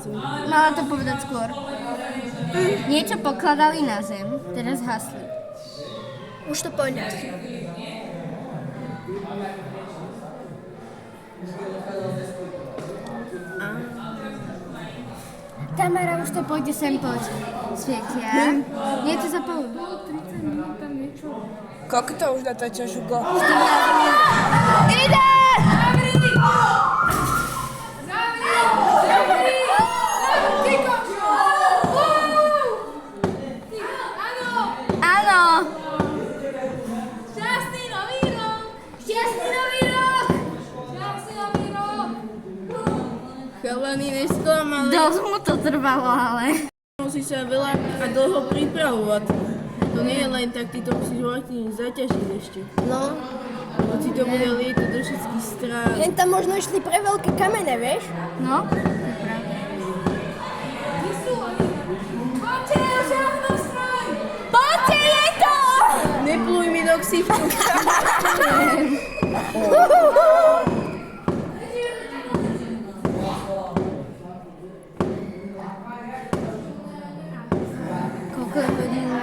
zem. Mala to povedať skôr. Niečo pokladali na zem, teraz hasli. Už to poňať. Tamara, už to pôjde sem, poď. Svietia. Niečo zapalujú. Koľko to už natáčaš, Hugo? Ide! Áno. Šťastný nový rok! Šťastný nový rok! Šťastný nový rok! Chalani nesklamali. Dosť mu to trvalo, ale... Musí sa veľa a dlho pripravovať. To nie je len tak, ty to musíš vlastne zaťažiť ešte. No, Hoci to bude lietať do všetkých strán. jen tam možno išli pre veľké kamene, vieš? No, to je pravda. Kde sú oni? Poďte, žádnou stroj! Poďte, je to! Nepluj mi do ksívku. Koľko je hodín?